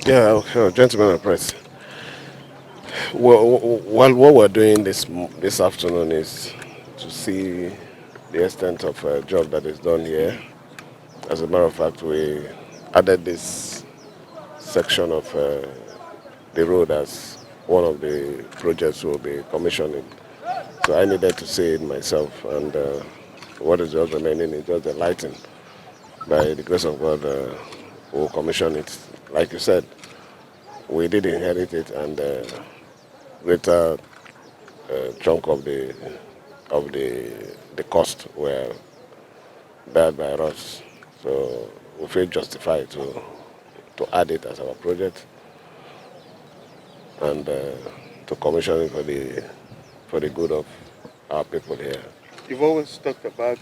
Yeah, gentlemen of press. Well, what we're doing this afternoon is to see the extent of job that is done here. As a matter of fact, we added this section of the road as one of the projects we'll be commissioning. So I needed to see it myself, and what is just remaining is just the lighting. By the grace of God, we'll commission it. Like you said, we did inherit it, and greater chunk of the cost were bared by us. So we feel justified to add it as our project and to commission it for the good of our people here. You've always talked about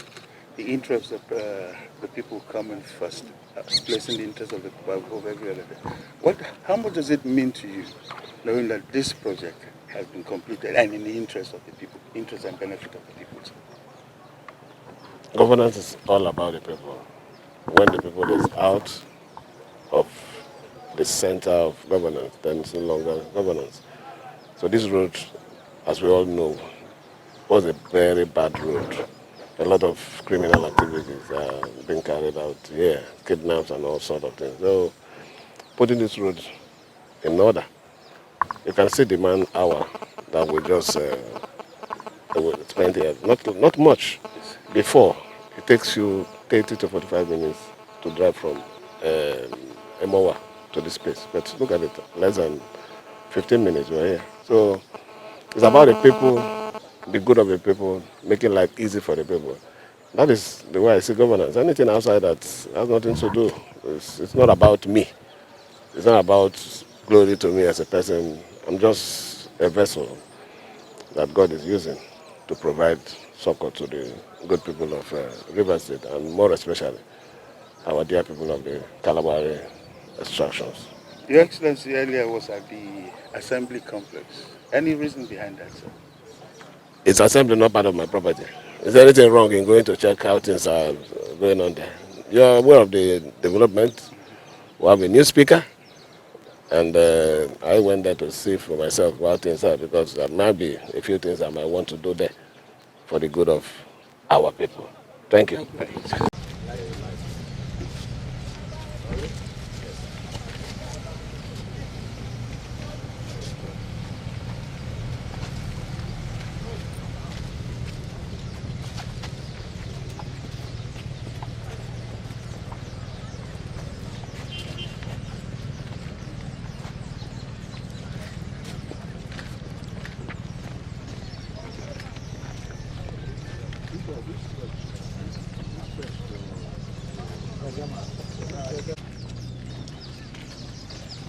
the interest of the people coming first, placing the interest of the people above every other thing. How much does it mean to you, knowing that this project has been completed and in the interest of the people, interest and benefit of the people? Governance is all about the people. When the people is out of the center of governance, then it's no longer governance. So this road, as we all know, was a very bad road. A lot of criminal activities are being carried out here, kidnaps and all sorts of things. So putting this road in order, you can see the man hour that we just spent here. Not much. Before, it takes you 30 to 45 minutes to drive from Emohua to this place. But look at it, less than 15 minutes we're here. So it's about the people, the good of the people, making life easy for the people. That is the way I see governance. Anything outside that has nothing to do. It's not about me. It's not about glory to me as a person. I'm just a vessel that God is using to provide succor to the good people of River State, and more especially our dear people of the Kalabar extractions. Your Excellency earlier was at the Assembly Complex. Any reason behind that, sir? It's assembly not part of my property. Is there anything wrong in going to check how things are going on there? You're aware of the development. We have a new speaker, and I went there to see for myself how things are, because there might be a few things I might want to do there for the good of our people. Thank you.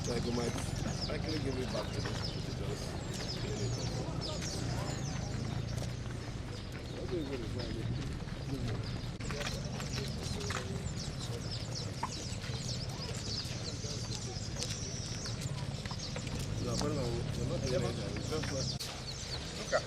Like you might actually give it back to them. Look at